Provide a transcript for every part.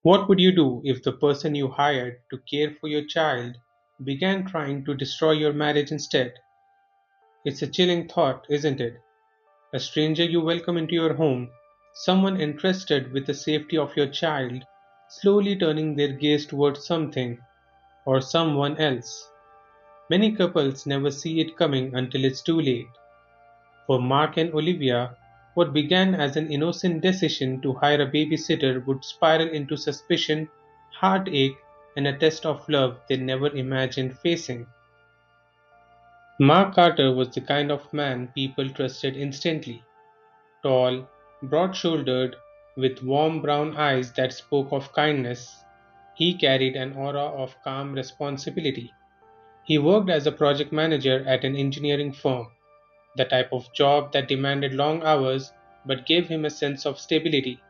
What would you do if the person you hired to care for your child began trying to destroy your marriage instead? It's a chilling thought, isn't it? A stranger you welcome into your home, someone entrusted with the safety of your child, slowly turning their gaze towards something or someone else. Many couples never see it coming until it's too late. For Mark and Olivia, what began as an innocent decision to hire a babysitter would spiral into suspicion, heartache, and a test of love they never imagined facing. Mark Carter was the kind of man people trusted instantly. Tall, broad shouldered, with warm brown eyes that spoke of kindness, he carried an aura of calm responsibility. He worked as a project manager at an engineering firm, the type of job that demanded long hours but gave him a sense of stability.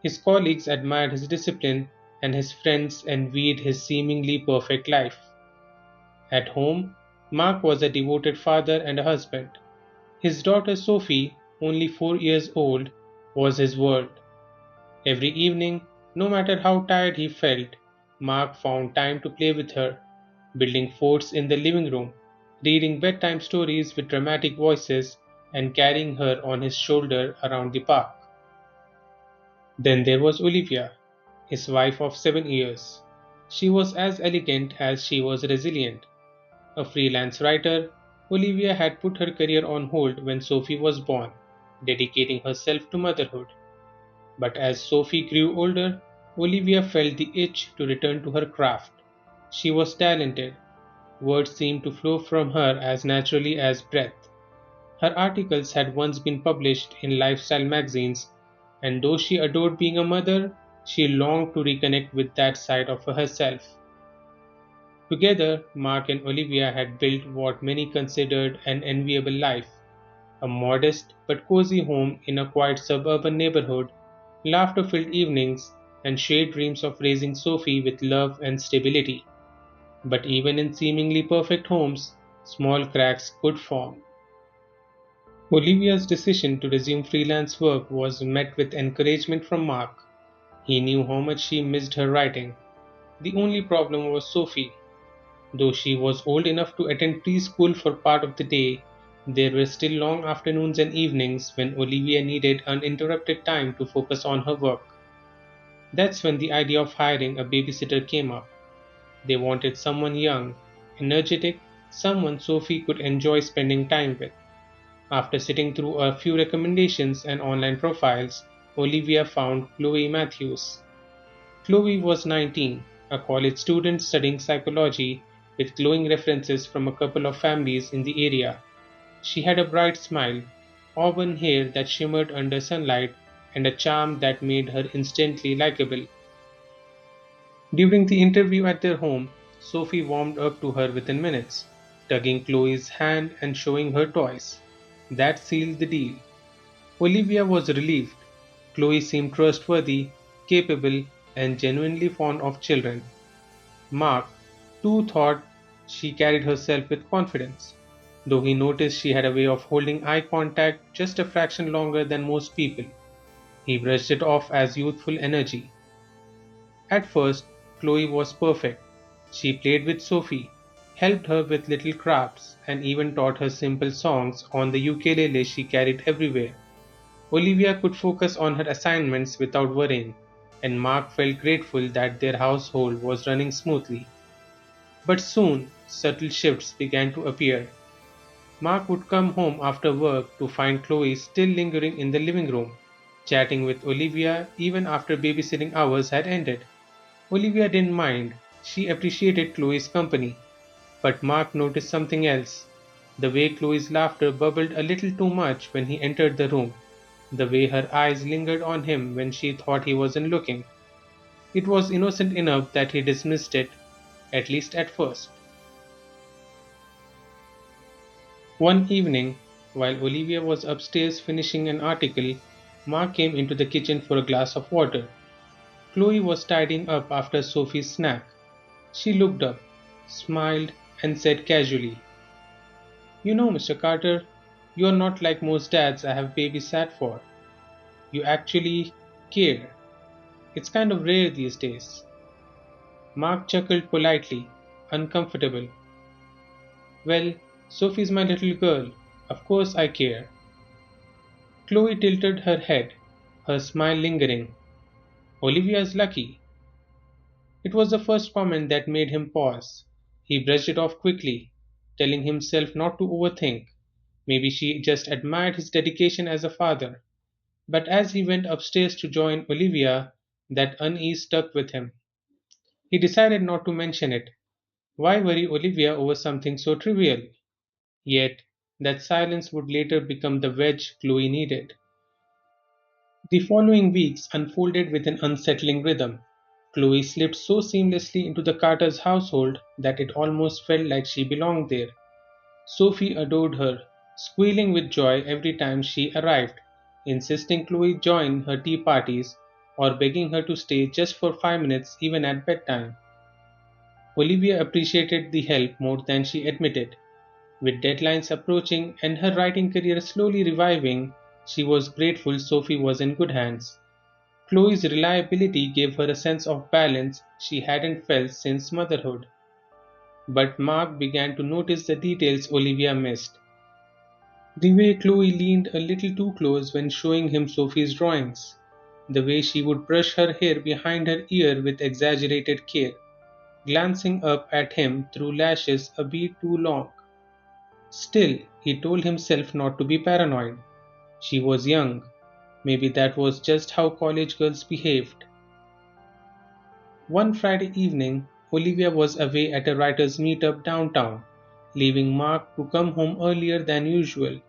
His colleagues admired his discipline, and his friends envied his seemingly perfect life. At home, Mark was a devoted father and a husband. His daughter Sophie, only 4 years old, was his world. Every evening, no matter how tired he felt, Mark found time to play with her, building forts in the living room, reading bedtime stories with dramatic voices, and carrying her on his shoulder around the park. Then there was Olivia, his wife of 7 years. She was as elegant as she was resilient. A freelance writer, Olivia had put her career on hold when Sophie was born, dedicating herself to motherhood. But as Sophie grew older, Olivia felt the itch to return to her craft. She was talented. Words seemed to flow from her as naturally as breath. Her articles had once been published in lifestyle magazines, and though she adored being a mother, she longed to reconnect with that side of herself. Together, Mark and Olivia had built what many considered an enviable life, a modest but cozy home in a quiet suburban neighborhood, laughter filled evenings, and shared dreams of raising Sophie with love and stability. But even in seemingly perfect homes, small cracks could form. Olivia's decision to resume freelance work was met with encouragement from Mark. He knew how much she missed her writing. The only problem was Sophie. Though she was old enough to attend preschool for part of the day, there were still long afternoons and evenings when Olivia needed uninterrupted time to focus on her work. That's when the idea of hiring a babysitter came up. They wanted someone young, energetic, someone Sophie could enjoy spending time with. After sitting through a few recommendations and online profiles, Olivia found Chloe Matthews. Chloe was 19, a college student studying psychology with glowing references from a couple of families in the area. She had a bright smile, auburn hair that shimmered under sunlight, and a charm that made her instantly likable. During the interview at their home, Sophie warmed up to her within minutes, tugging Chloe's hand and showing her toys. That sealed the deal. Olivia was relieved. Chloe seemed trustworthy, capable, and genuinely fond of children. Mark, too, thought she carried herself with confidence, though he noticed she had a way of holding eye contact just a fraction longer than most people. He brushed it off as youthful energy. At first, Chloe was perfect. She played with Sophie, helped her with little crafts, and even taught her simple songs on the ukulele she carried everywhere. Olivia could focus on her assignments without worrying, and Mark felt grateful that their household was running smoothly. But soon, subtle shifts began to appear. Mark would come home after work to find Chloe still lingering in the living room, chatting with Olivia even after babysitting hours had ended. Olivia didn't mind, she appreciated Chloe's company. But Mark noticed something else. The way Chloe's laughter bubbled a little too much when he entered the room, the way her eyes lingered on him when she thought he wasn't looking. It was innocent enough that he dismissed it, at least at first. One evening, while Olivia was upstairs finishing an article, Mark came into the kitchen for a glass of water. Chloe was tidying up after Sophie's snack. She looked up, smiled, and said casually, "You know, Mr. Carter, you are not like most dads I have babysat for. You actually care." It's kind of rare these days. Mark chuckled politely, uncomfortable. Well, Sophie's my little girl. Of course I care. Chloe tilted her head, her smile lingering. Olivia's lucky. It was the first comment that made him pause. He brushed it off quickly, telling himself not to overthink. Maybe she just admired his dedication as a father. But as he went upstairs to join Olivia, that unease stuck with him. He decided not to mention it. Why worry Olivia over something so trivial? Yet, that silence would later become the wedge Chloe needed. The following weeks unfolded with an unsettling rhythm. Chloe slipped so seamlessly into the Carter's household that it almost felt like she belonged there. Sophie adored her, squealing with joy every time she arrived, insisting Chloe join her tea parties or begging her to stay just for 5 minutes even at bedtime. Olivia appreciated the help more than she admitted. With deadlines approaching and her writing career slowly reviving, she was grateful Sophie was in good hands. Chloe's reliability gave her a sense of balance she hadn't felt since motherhood. But Mark began to notice the details Olivia missed. The way Chloe leaned a little too close when showing him Sophie's drawings. The way she would brush her hair behind her ear with exaggerated care, glancing up at him through lashes a bit too long. Still, he told himself not to be paranoid. She was young. Maybe that was just how college girls behaved. One Friday evening, Olivia was away at a writers' meetup downtown, leaving Mark to come home earlier than usual.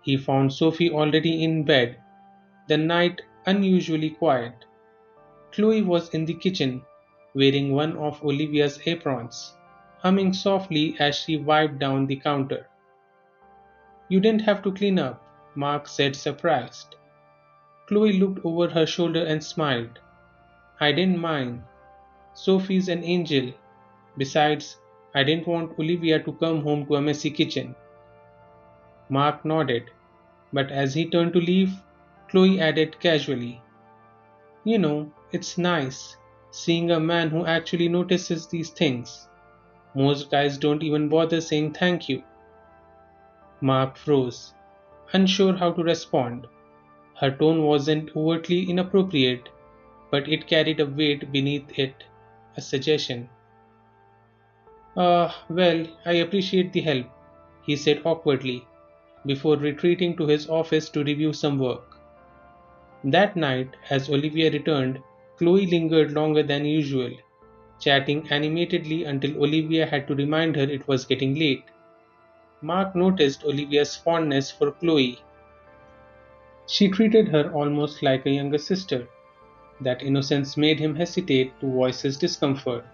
He found Sophie already in bed, the night unusually quiet. Chloe was in the kitchen, wearing one of Olivia's aprons, humming softly as she wiped down the counter. You didn't have to clean up, Mark said, surprised. Chloe looked over her shoulder and smiled. I didn't mind. Sophie's an angel. Besides, I didn't want Olivia to come home to a messy kitchen. Mark nodded, but as he turned to leave, Chloe added casually, You know, it's nice seeing a man who actually notices these things. Most guys don't even bother saying thank you. Mark froze, unsure how to respond. Her tone wasn't overtly inappropriate, but it carried a weight beneath it, a suggestion. Well, I appreciate the help, he said awkwardly, before retreating to his office to review some work. That night, as Olivia returned, Chloe lingered longer than usual, chatting animatedly until Olivia had to remind her it was getting late. Mark noticed Olivia's fondness for Chloe. She treated her almost like a younger sister. That innocence made him hesitate to voice his discomfort.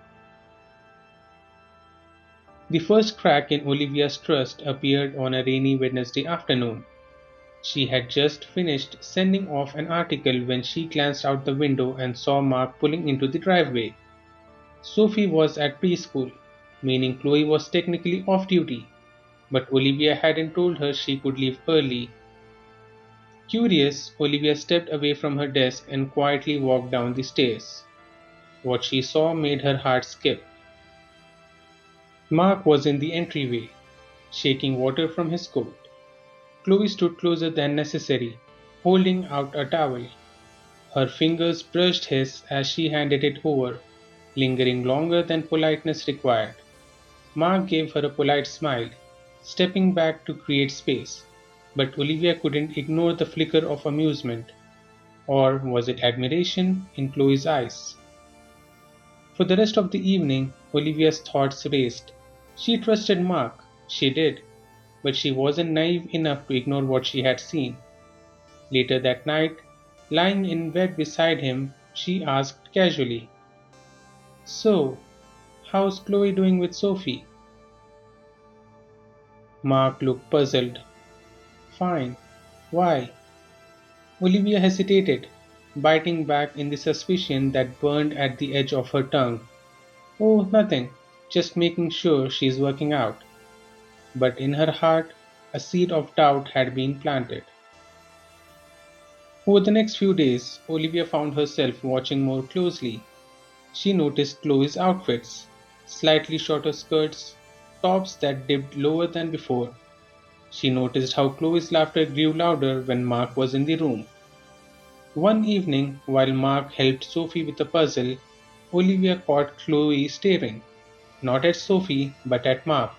The first crack in Olivia's trust appeared on a rainy Wednesday afternoon. She had just finished sending off an article when she glanced out the window and saw Mark pulling into the driveway. Sophie was at preschool, meaning Chloe was technically off duty, but Olivia hadn't told her she could leave early. Curious, Olivia stepped away from her desk and quietly walked down the stairs. What she saw made her heart skip. Mark was in the entryway, shaking water from his coat. Chloe stood closer than necessary, holding out a towel. Her fingers brushed his as she handed it over, lingering longer than politeness required. Mark gave her a polite smile, stepping back to create space, but Olivia couldn't ignore the flicker of amusement. Or was it admiration in Chloe's eyes? For the rest of the evening, Olivia's thoughts raced. She trusted Mark, she did, but she wasn't naive enough to ignore what she had seen. Later that night, lying in bed beside him, she asked casually, So, how's Chloe doing with Sophie? Mark looked puzzled. Fine. Why? Olivia hesitated, biting back in the suspicion that burned at the edge of her tongue. Oh, nothing. Just making sure she's working out. But in her heart, a seed of doubt had been planted. Over the next few days, Olivia found herself watching more closely. She noticed Chloe's outfits, slightly shorter skirts, tops that dipped lower than before. She noticed how Chloe's laughter grew louder when Mark was in the room. One evening, while Mark helped Sophie with a puzzle, Olivia caught Chloe staring, not at Sophie, but at Mark.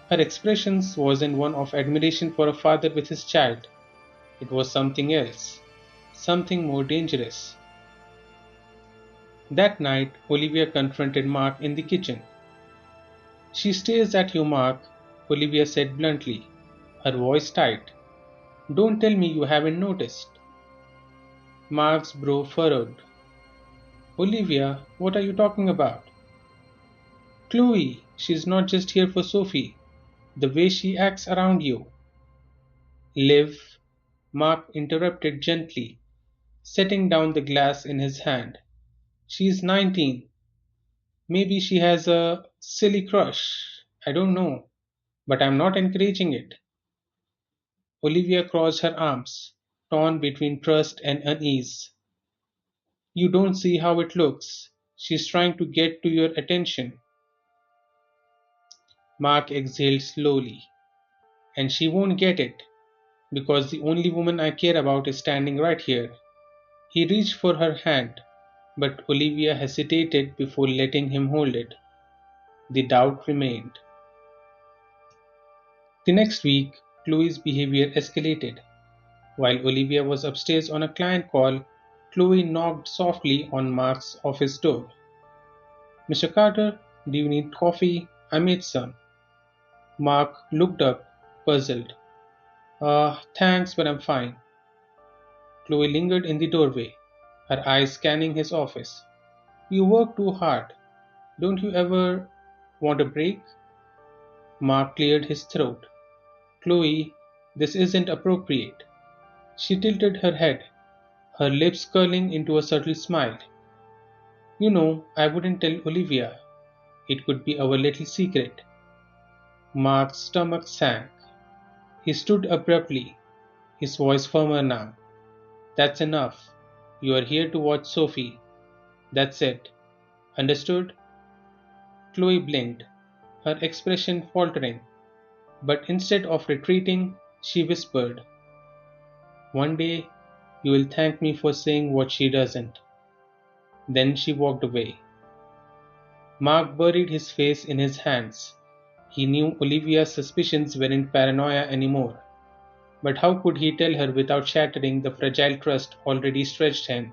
Her expression wasn't one of admiration for a father with his child. It was something else, something more dangerous. That night, Olivia confronted Mark in the kitchen. She stares at you, Mark, Olivia said bluntly, her voice tight. Don't tell me you haven't noticed. Mark's brow furrowed. Olivia, what are you talking about? Chloe, she's not just here for Sophie. The way she acts around you. Liv, Mark interrupted gently, setting down the glass in his hand. She's 19. Maybe she has a silly crush. I don't know. But I'm not encouraging it. Olivia crossed her arms, torn between trust and unease. You don't see how it looks. She's trying to get to your attention. Mark exhaled slowly. And she won't get it, because the only woman I care about is standing right here. He reached for her hand, but Olivia hesitated before letting him hold it. The doubt remained. The next week, Chloe's behavior escalated. While Olivia was upstairs on a client call, Chloe knocked softly on Mark's office door. Mr. Carter, do you need coffee? I made some. Mark looked up, puzzled. Thanks, but I'm fine. Chloe lingered in the doorway, her eyes scanning his office. You work too hard. Don't you ever want a break? Mark cleared his throat. Chloe, this isn't appropriate. She tilted her head, her lips curling into a subtle smile. You know, I wouldn't tell Olivia. It could be our little secret. Mark's stomach sank. He stood abruptly, his voice firmer now. That's enough. You are here to watch Sophie. That's it. Understood? Chloe blinked, her expression faltering, but instead of retreating, she whispered, one day you will thank me for saying what she doesn't. Then she walked away. Mark buried his face in his hands. He knew Olivia's suspicions weren't paranoia anymore. But how could he tell her without shattering the fragile trust already stretched him?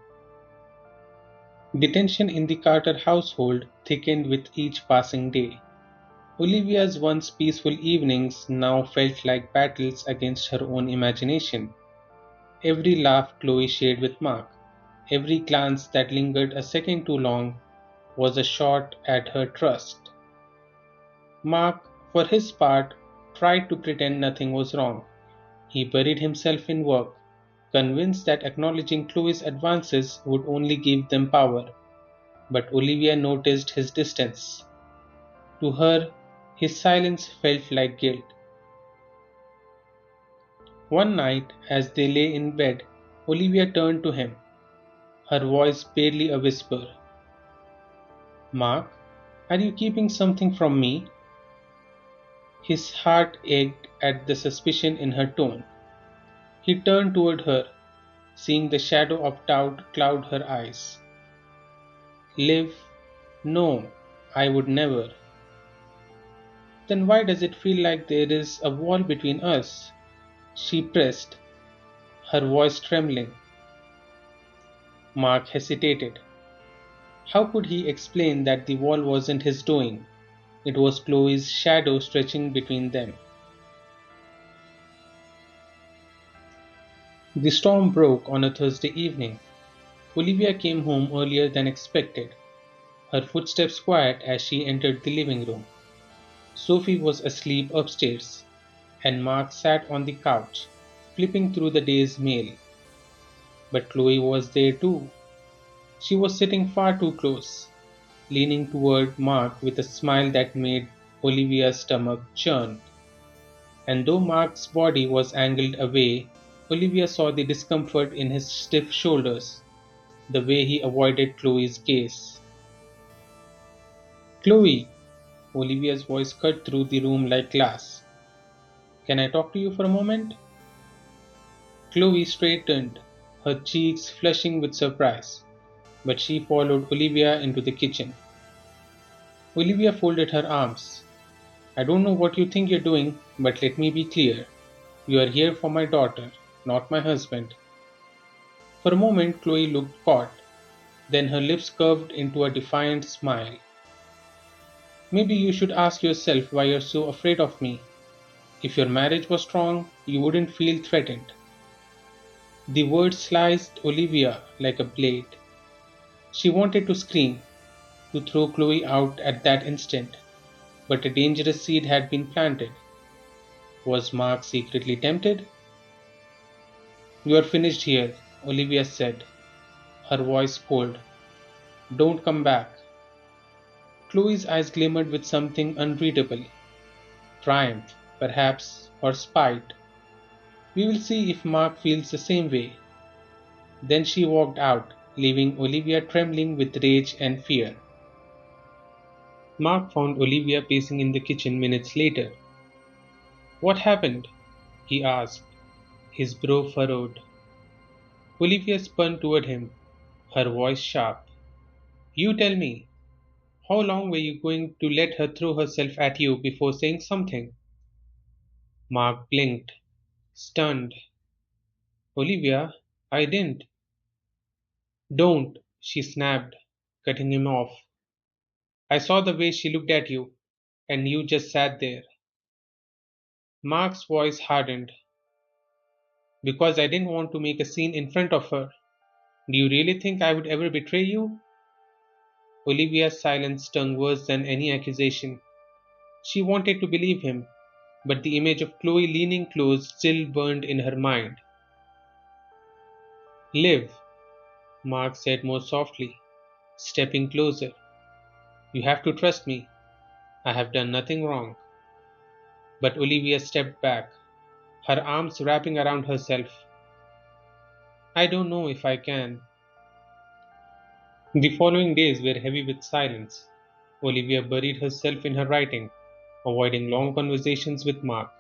The tension in the Carter household thickened with each passing day. Olivia's once peaceful evenings now felt like battles against her own imagination. Every laugh Chloe shared with Mark, every glance that lingered a second too long, was a shot at her trust. Mark, for his part, tried to pretend nothing was wrong. He buried himself in work, convinced that acknowledging Chloe's advances would only give them power. But Olivia noticed his distance. To her, his silence felt like guilt. One night, as they lay in bed, Olivia turned to him, her voice barely a whisper. Mark, are you keeping something from me? His heart ached at the suspicion in her tone. He turned toward her, seeing the shadow of doubt cloud her eyes. Liv, no, I would never. Then why does it feel like there is a wall between us? She pressed, her voice trembling. Mark hesitated. How could he explain that the wall wasn't his doing? It was Chloe's shadow stretching between them. The storm broke on a Thursday evening. Olivia came home earlier than expected, her footsteps quiet as she entered the living room. Sophie was asleep upstairs, and Mark sat on the couch, flipping through the day's mail. But Chloe was there too. She was sitting far too close, leaning toward Mark with a smile that made Olivia's stomach churn. And though Mark's body was angled away, Olivia saw the discomfort in his stiff shoulders, the way he avoided Chloe's gaze. Chloe! Olivia's voice cut through the room like glass. Can I talk to you for a moment? Chloe straightened, her cheeks flushing with surprise, but she followed Olivia into the kitchen. Olivia folded her arms. I don't know what you think you're doing, but let me be clear. You are here for my daughter, not my husband. For a moment, Chloe looked caught. Then her lips curved into a defiant smile. Maybe you should ask yourself why you're so afraid of me. If your marriage was strong, you wouldn't feel threatened. The word sliced Olivia like a blade. She wanted to scream, to throw Chloe out at that instant, but a dangerous seed had been planted. Was Mark secretly tempted? You are finished here, Olivia said, her voice cold. Don't come back. Chloe's eyes glimmered with something unreadable. Triumph, perhaps, or spite. We will see if Mark feels the same way. Then she walked out, leaving Olivia trembling with rage and fear. Mark found Olivia pacing in the kitchen minutes later. What happened? He asked, his brow furrowed. Olivia spun toward him, her voice sharp. You tell me, how long were you going to let her throw herself at you before saying something? Mark blinked, stunned. Olivia, I didn't. Don't, she snapped, cutting him off. I saw the way she looked at you, and you just sat there. Mark's voice hardened. Because I didn't want to make a scene in front of her. Do you really think I would ever betray you? Olivia's silence stung worse than any accusation. She wanted to believe him, but the image of Chloe leaning close still burned in her mind. Live, Mark said more softly, stepping closer. You have to trust me. I have done nothing wrong. But Olivia stepped back, her arms wrapping around herself. I don't know if I can. The following days were heavy with silence. Olivia buried herself in her writing, avoiding long conversations with Mark.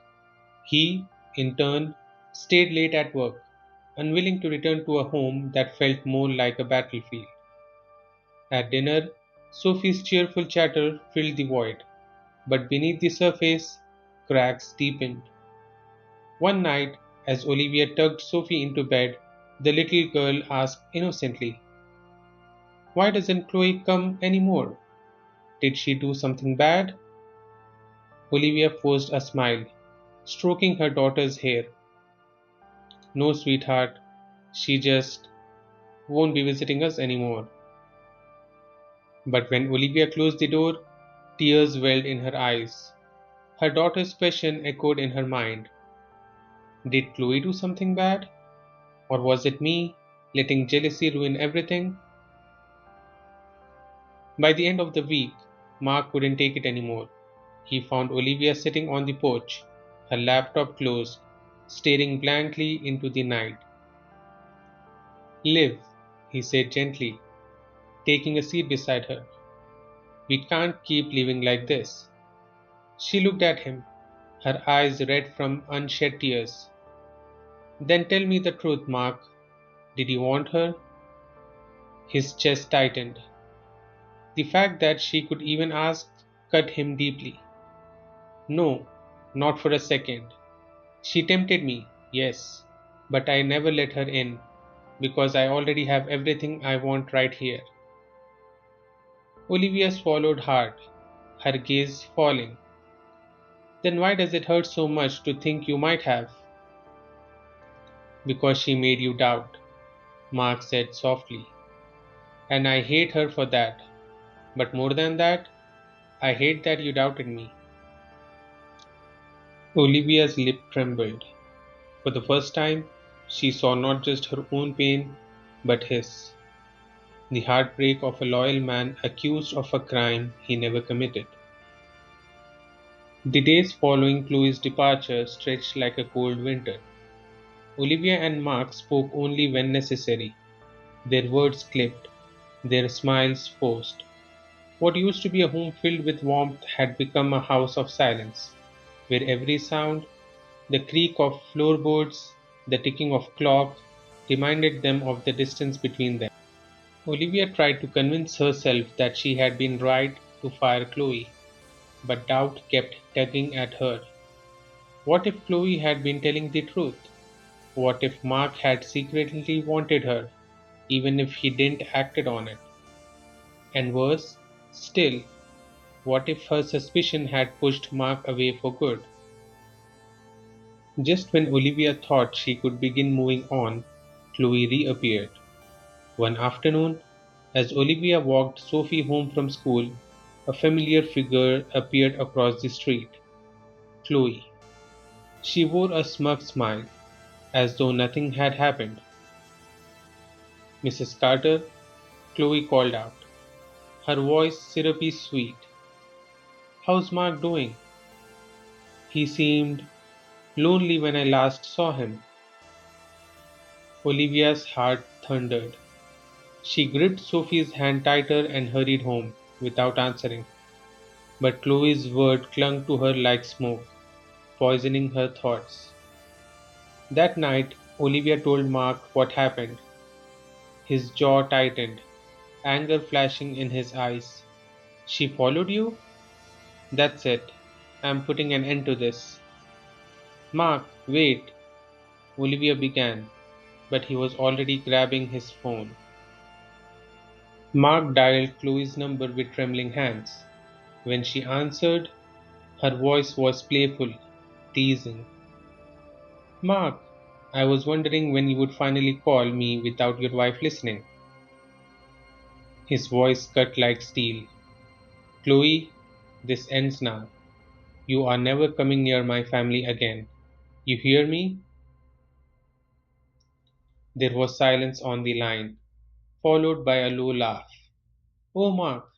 He, in turn, stayed late at work, unwilling to return to a home that felt more like a battlefield. At dinner, Sophie's cheerful chatter filled the void, but beneath the surface, cracks deepened. One night, as Olivia tugged Sophie into bed, the little girl asked innocently, why doesn't Chloe come any more? Did she do something bad? Olivia forced a smile, stroking her daughter's hair. No, sweetheart, she just won't be visiting us anymore. But when Olivia closed the door, tears welled in her eyes. Her daughter's question echoed in her mind. Did Chloe do something bad? Or was it me, letting jealousy ruin everything? By the end of the week, Mark couldn't take it anymore. He found Olivia sitting on the porch, her laptop closed, staring blankly into the night. Liv, he said gently, taking a seat beside her. We can't keep living like this. She looked at him, her eyes red from unshed tears. Then tell me the truth, Mark. Did you want her? His chest tightened. The fact that she could even ask cut him deeply. No, not for a second. She tempted me, yes, but I never let her in, because I already have everything I want right here. Olivia swallowed hard, her gaze falling. Then why does it hurt so much to think you might have? Because she made you doubt, Mark said softly. And I hate her for that. But more than that, I hate that you doubted me. Olivia's lip trembled. For the first time, she saw not just her own pain, but his. The heartbreak of a loyal man accused of a crime he never committed. The days following Chloe's departure stretched like a cold winter. Olivia and Mark spoke only when necessary, their words clipped, their smiles forced. What used to be a home filled with warmth had become a house of silence, where every sound, the creak of floorboards, the ticking of clock, reminded them of the distance between them. Olivia tried to convince herself that she had been right to fire Chloe, but doubt kept tugging at her. What if Chloe had been telling the truth? What if Mark had secretly wanted her, even if he didn't acted on it? And worse still, what if her suspicion had pushed Mark away for good? Just when Olivia thought she could begin moving on, Chloe reappeared. One afternoon, as Olivia walked Sophie home from school, a familiar figure appeared across the street. Chloe. She wore a smug smile, as though nothing had happened. "Mrs. Carter," Chloe called out, her voice syrupy sweet. "How's Mark doing? He seemed lonely when I last saw him." Olivia's heart thundered. She gripped Sophie's hand tighter and hurried home, without answering. But Chloe's word clung to her like smoke, poisoning her thoughts. That night, Olivia told Mark what happened. His jaw tightened, anger flashing in his eyes. "She followed you? That's it. I'm putting an end to this." "Mark, wait," Olivia began, but he was already grabbing his phone. Mark dialed Chloe's number with trembling hands. When she answered, her voice was playful, teasing. "Mark, I was wondering when you would finally call me without your wife listening." His voice cut like steel. "Chloe, this ends now. You are never coming near my family again. You hear me?" There was silence on the line, followed by a low laugh. "Oh, Mark,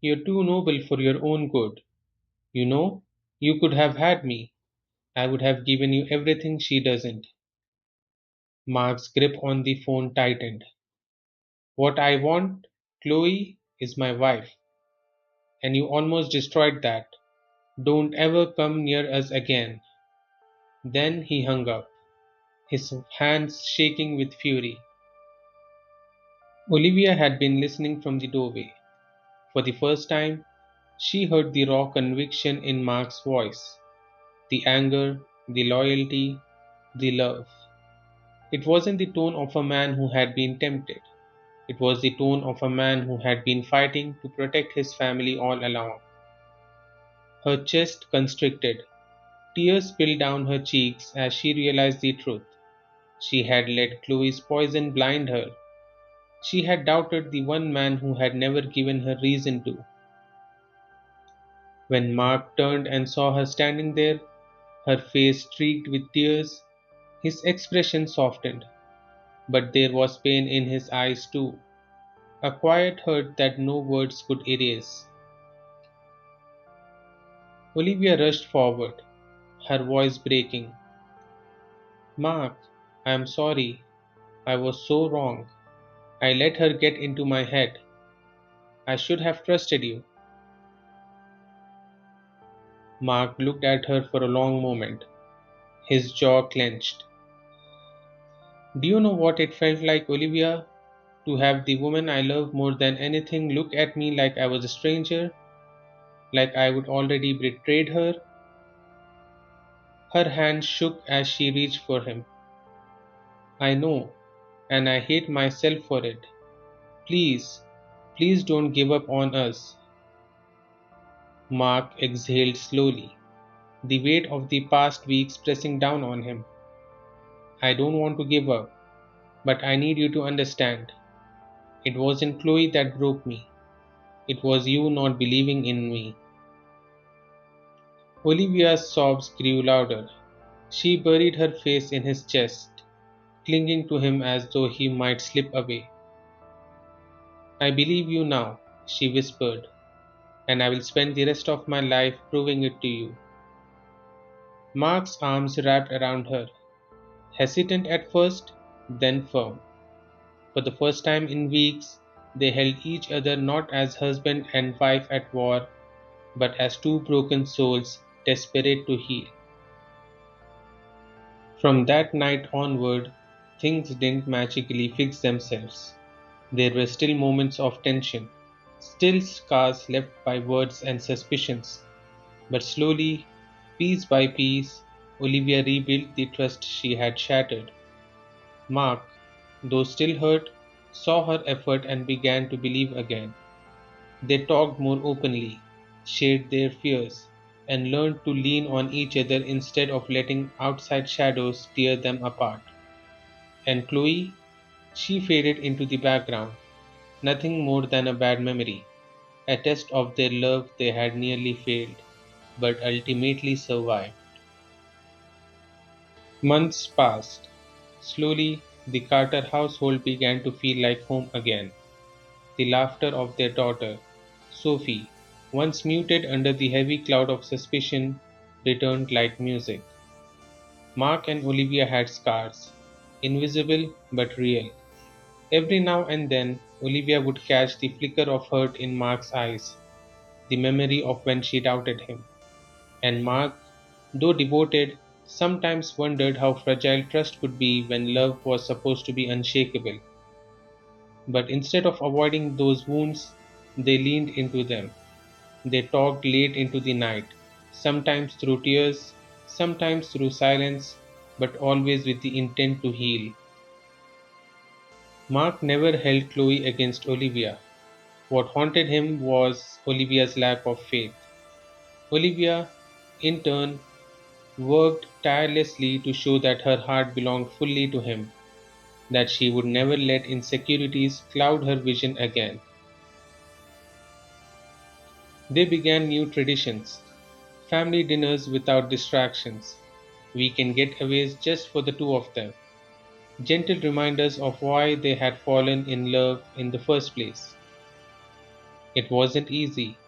you're too noble for your own good. You know, you could have had me. I would have given you everything she doesn't." Mark's grip on the phone tightened. "What I want, Chloe, is my wife, and you almost destroyed that. Don't ever come near us again." Then he hung up, his hands shaking with fury. Olivia had been listening from the doorway. For the first time, she heard the raw conviction in Mark's voice, the anger, the loyalty, the love. It wasn't the tone of a man who had been tempted. It was the tone of a man who had been fighting to protect his family all along. Her chest constricted. Tears spilled down her cheeks as she realized the truth. She had let Chloe's poison blind her. She had doubted the one man who had never given her reason to. When Mark turned and saw her standing there, her face streaked with tears, his expression softened. But there was pain in his eyes too, a quiet hurt that no words could erase. Olivia rushed forward, her voice breaking. "Mark, I am sorry. I was so wrong. I let her get into my head. I should have trusted you." Mark looked at her for a long moment, his jaw clenched. "Do you know what it felt like, Olivia? To have the woman I love more than anything look at me like I was a stranger, like I would already betrayed her." Her hand shook as she reached for him. "I know, and I hate myself for it. Please, please don't give up on us." Mark exhaled slowly, the weight of the past weeks pressing down on him. "I don't want to give up, but I need you to understand. It wasn't Chloe that broke me. It was you not believing in me." Olivia's sobs grew louder. She buried her face in his chest, clinging to him as though he might slip away. "I believe you now," she whispered, "and I will spend the rest of my life proving it to you." Mark's arms wrapped around her, hesitant at first, then firm. For the first time in weeks, they held each other not as husband and wife at war, but as two broken souls desperate to heal. From that night onward, things didn't magically fix themselves. There were still moments of tension, still scars left by words and suspicions. But slowly, piece by piece, Olivia rebuilt the trust she had shattered. Mark, though still hurt, saw her effort and began to believe again. They talked more openly, shared their fears, and learned to lean on each other instead of letting outside shadows tear them apart. And Chloe, she faded into the background, nothing more than a bad memory, a test of their love they had nearly failed, but ultimately survived. Months passed. Slowly, the Carter household began to feel like home again. The laughter of their daughter, Sophie, once muted under the heavy cloud of suspicion, returned like music. Mark and Olivia had scars, invisible but real. Every now and then, Olivia would catch the flicker of hurt in Mark's eyes, the memory of when she doubted him. And Mark, though devoted, sometimes wondered how fragile trust could be when love was supposed to be unshakable. But instead of avoiding those wounds, they leaned into them. They talked late into the night, sometimes through tears, sometimes through silence, but always with the intent to heal. Mark never held Chloe against Olivia. What haunted him was Olivia's lack of faith. Olivia, in turn, worked tirelessly to show that her heart belonged fully to him, that she would never let insecurities cloud her vision again. They began new traditions, family dinners without distractions, weekend getaways just for the two of them, gentle reminders of why they had fallen in love in the first place. It wasn't easy,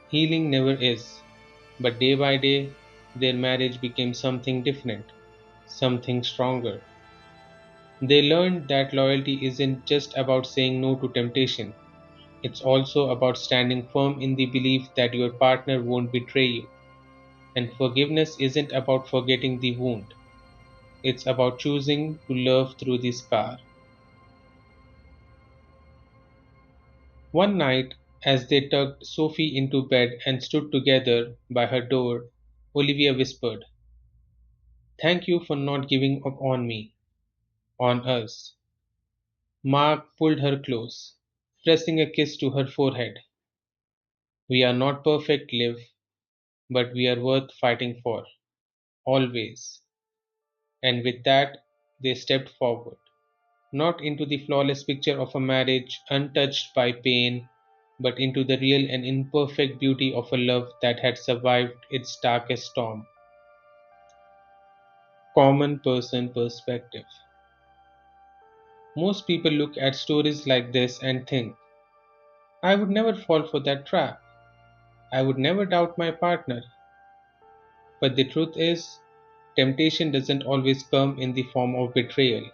healing never is, but day by day, their marriage became something different, something stronger. They learned that loyalty isn't just about saying no to temptation, it's also about standing firm in the belief that your partner won't betray you. And forgiveness isn't about forgetting the wound, it's about choosing to love through the scar. One night, as they tucked Sophie into bed and stood together by her door, Olivia whispered, "Thank you for not giving up on me, on us." Mark pulled her close, pressing a kiss to her forehead. "We are not perfect, Liv, but we are worth fighting for, always." And with that, they stepped forward, not into the flawless picture of a marriage untouched by pain, but into the real and imperfect beauty of a love that had survived its darkest storm. Common person perspective. Most people look at stories like this and think, I would never fall for that trap. I would never doubt my partner. But the truth is, temptation doesn't always come in the form of betrayal.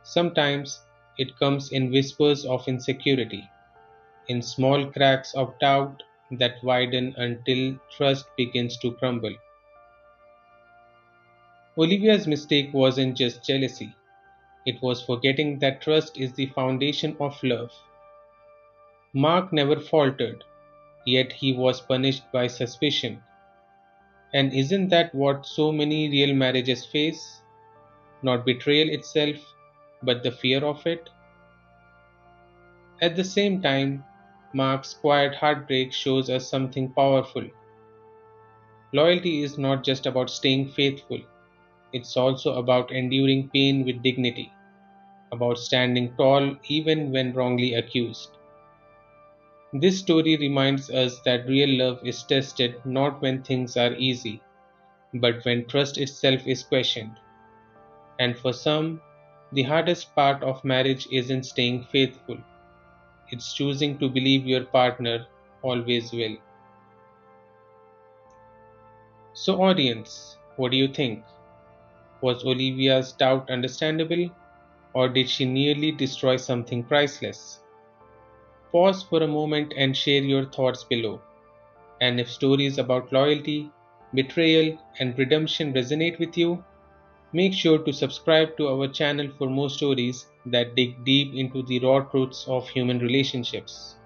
Sometimes it comes in whispers of insecurity, in small cracks of doubt that widen until trust begins to crumble. Olivia's mistake wasn't just jealousy, it was forgetting that trust is the foundation of love. Mark never faltered, yet he was punished by suspicion. And isn't that what so many real marriages face? Not betrayal itself, but the fear of it? At the same time, Mark's quiet heartbreak shows us something powerful. Loyalty is not just about staying faithful, it's also about enduring pain with dignity, about standing tall even when wrongly accused. This story reminds us that real love is tested not when things are easy, but when trust itself is questioned. And for some, the hardest part of marriage isn't staying faithful, it's choosing to believe your partner always will. So, audience, what do you think? Was Olivia's doubt understandable, or did she nearly destroy something priceless? Pause for a moment and share your thoughts below. And if stories about loyalty, betrayal, and redemption resonate with you, make sure to subscribe to our channel for more stories that dig deep into the raw truths of human relationships.